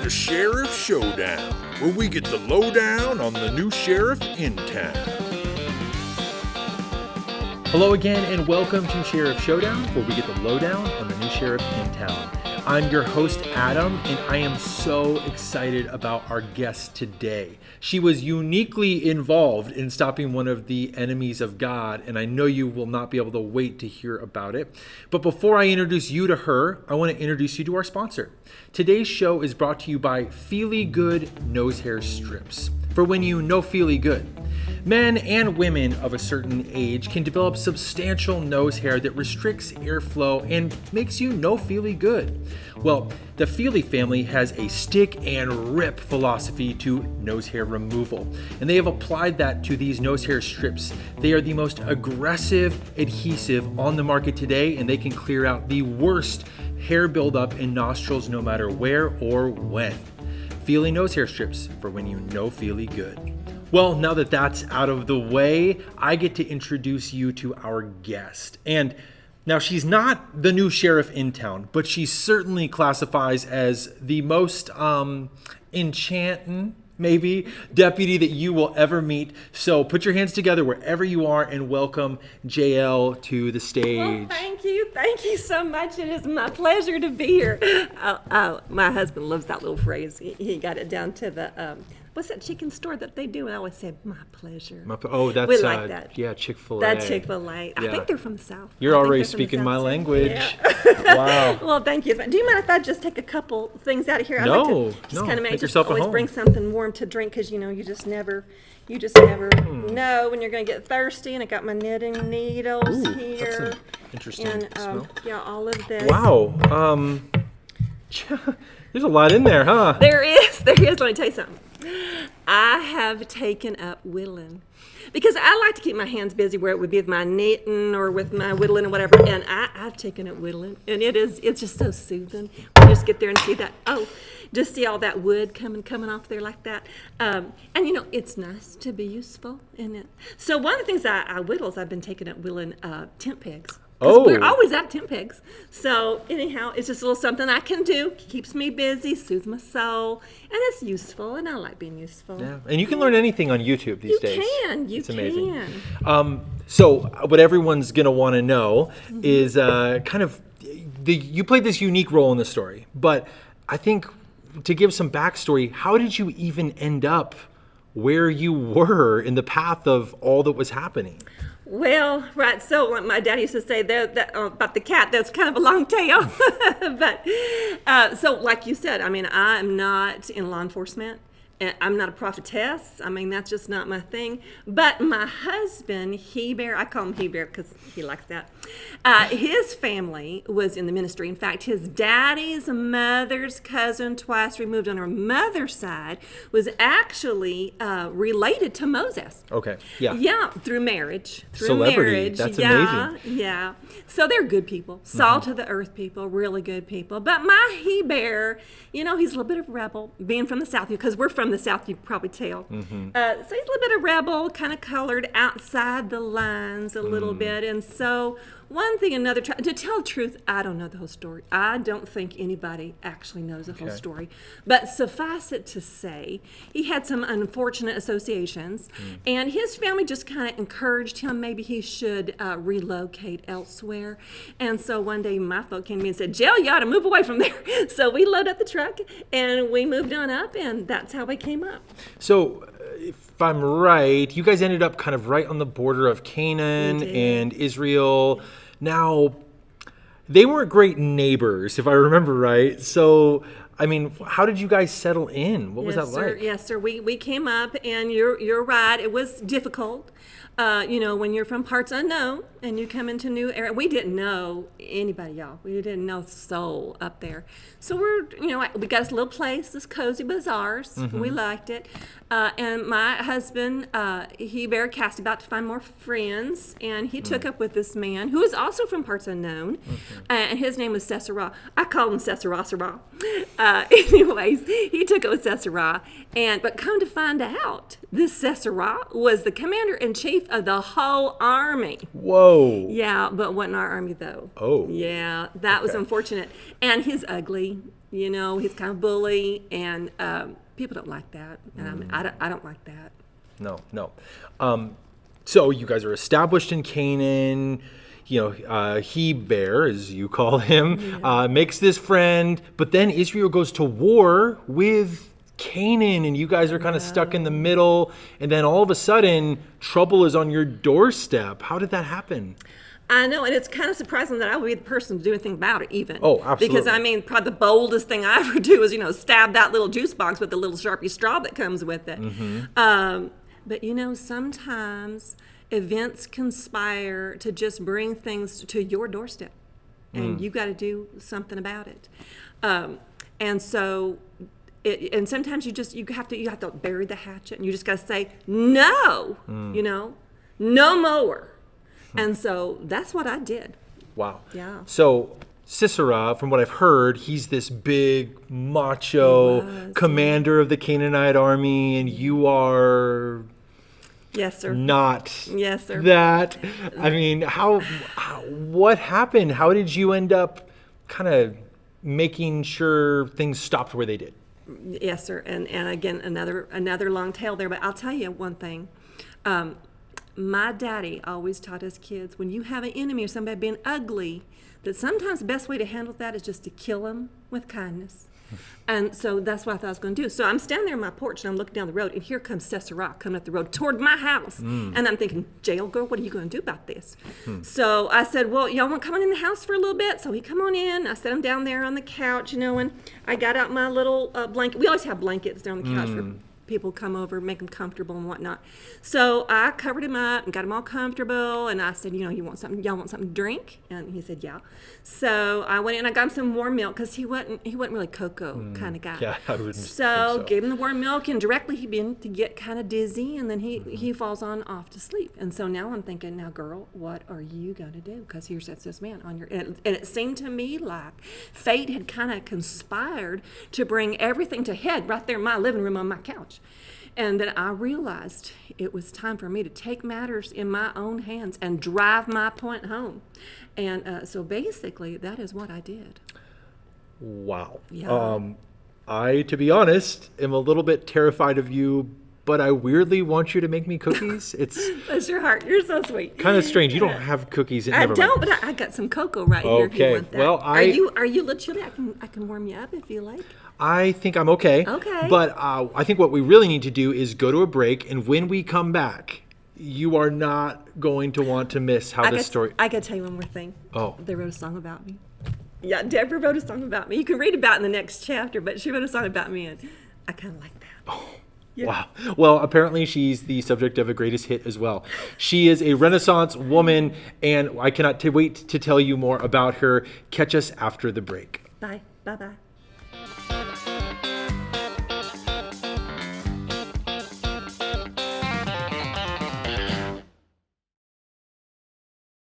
to Sheriff Showdown, where we get the lowdown on the new sheriff in town. Hello again, and welcome to Sheriff Showdown, where we get the lowdown on the new sheriff in town. I'm your host, Adam, and I am so excited about our guest today. She was uniquely involved in stopping one of the enemies of God, and I know you will not be able to wait to hear about it. But before I introduce you to her, I want to introduce you to our sponsor. Today's show is brought to you by Feely Good Nose Hair Strips, for when you no feely good. Men and women of a certain age can develop substantial nose hair that restricts airflow and makes you no feely good. Well, the Feely family has a stick and rip philosophy to nose hair removal, and they have applied that to these nose hair strips. They are the most aggressive adhesive on the market today, and they can clear out the worst hair buildup in nostrils no matter where or when. Feely nose hair strips for when you no feely good. Well, now that that's out of the way, I get to introduce you to our guest. And now she's not the new sheriff in town, but she certainly classifies as the most enchanting, maybe, deputy that you will ever meet. So put your hands together wherever you are and welcome Jael to the stage. Well, thank you. Thank you so much. It is my pleasure to be here. My husband loves that little phrase. He got it down to the... what's that chicken store that they do? I always say, my pleasure. That's we like that. Yeah, Chick-fil-A. That's Chick-fil-A. I Yeah. think they're from the South. You're already speaking my language. Yeah. Wow. Well, thank you. Do you mind if I just take a couple things out of here? No, I like to just kind of make yourself at always home. bring something warm to drink because you just never know when you're going to get thirsty. And I got my knitting needles here. That's an interesting and smell. yeah, all of this. Wow. There's a lot in there, huh? There is. Let me tell you something. I have taken up whittling because I like to keep my hands busy where it would be with my knitting or with my whittling or whatever. And I've taken up whittling, and it's just so soothing. You just get there and see that, just see all that wood coming off there like that. And it's nice to be useful in it. So one of the things I whittle is I've been taking up whittling tent pegs. We're always out of tent pegs. So anyhow, it's just a little something I can do. Keeps me busy, soothes my soul, and it's useful, and I like being useful. Yeah, and you can learn anything on YouTube these days. It's amazing. So what everyone's going to want to know is you played this unique role in the story, but I think to give some backstory, how did you even end up where you were in the path of all that was happening? Well, right. So like my dad used to say that about the cat, that's kind of a long tail. But so like you said, I'm not in law enforcement. I'm not a prophetess. That's just not my thing. But my husband, Heber, I call him Heber because he likes that. His family was in the ministry. In fact, his daddy's mother's cousin, twice removed on her mother's side, was actually related to Moses. Okay, yeah. Yeah, through marriage. Celebrity, that's amazing. Yeah. So they're good people, salt of the earth people, really good people. But my Heber, he's a little bit of a rebel, being from the South, because we're from the South, you can probably tell. So he's a little bit of rebel, kind of colored outside the lines a little bit. And so one thing, another, to tell the truth, I don't know the whole story. I don't think anybody actually knows the whole story. But suffice it to say, he had some unfortunate associations, and his family just kind of encouraged him maybe he should relocate elsewhere. And so one day my folk came to me and said, Jael, you ought to move away from there. So we loaded up the truck, and we moved on up, and that's how we came up. So if I'm right, you guys ended up kind of right on the border of Canaan and Israel. Now, they weren't great neighbors, if I remember right. So, how did you guys settle in? What was that like? Yes, sir. We came up, and you're right. It was difficult. When you're from parts unknown and you come into new area, we didn't know anybody, y'all. We didn't know soul up there. So we got this little place, this cozy bazaars. We liked it. And my husband, he very cast about to find more friends, and he took up with this man who was also from parts unknown, and his name was Sesera. I call him Sesera. Anyways, he took it with Sisera, but come to find out, this Sisera was the commander-in-chief of the whole army. Whoa. Yeah, but wasn't our army, though. Oh. Yeah, that was unfortunate. And he's ugly, he's kind of bully, and people don't like that. And I don't like that. No. So you guys are established in Canaan. Heber, as you call him, makes this friend, but then Israel goes to war with Canaan, and you guys are kind of stuck in the middle, and then all of a sudden, trouble is on your doorstep. How did that happen? I know, and it's kind of surprising that I would be the person to do anything about it, even. Oh, absolutely. Because, probably the boldest thing I ever do is, stab that little juice box with the little Sharpie straw that comes with it. But, sometimes events conspire to just bring things to your doorstep, and you got to do something about it. And sometimes you have to bury the hatchet, and you just got to say no, no more. And so that's what I did. Wow. Yeah. So Sisera, from what I've heard, he's this big macho commander of the Canaanite army, and you are. Yes, sir. Not yes, sir. That. What happened? How did you end up kind of making sure things stopped where they did? Yes, sir. And again, another long tale there. But I'll tell you one thing. My daddy always taught us kids, when you have an enemy or somebody being ugly, that sometimes the best way to handle that is just to kill them with kindness. And so that's what I thought I was going to do. So I'm standing there on my porch, and I'm looking down the road, and here comes Sisera coming up the road toward my house. And I'm thinking, Jael, girl, what are you going to do about this? So I said, well, y'all want to come on in the house for a little bit? So he come on in. I set him down there on the couch, and I got out my little blanket. We always have blankets there on the couch for people come over, make them comfortable and whatnot. So I covered him up and got him all comfortable, and I said, y'all want something to drink? And he said, yeah. So I went in and I got him some warm milk, because he wasn't really cocoa kind of guy. Yeah, I wouldn't so gave him the warm milk, and directly he began to get kind of dizzy, and then he falls on off to sleep. And so now I'm thinking, now girl, what are you going to do? Because here sits this man on your, and it seemed to me like fate had kind of conspired to bring everything to head right there in my living room on my couch. And then I realized it was time for me to take matters in my own hands and drive my point home. And so basically, that is what I did. Wow. Yeah. I, to be honest, am a little bit terrified of you, but I weirdly want you to make me cookies. It's bless your heart. You're so sweet. Kind of strange. You don't have cookies. I don't, but I got some cocoa right here. If you want that. Well, are you a little chilly? I can warm you up if you like. I think I'm okay. Okay. But I think what we really need to do is go to a break, and when we come back, you are not going to want to miss how this story. I got to tell you one more thing. Oh. They wrote a song about me. Yeah, Deborah wrote a song about me. You can read about it in the next chapter, but she wrote a song about me, and I kind of like that. Oh. Yeah. Wow. Well, apparently she's the subject of a greatest hit as well. She is a Renaissance woman, and I cannot wait to tell you more about her. Catch us after the break. Bye. Bye-bye.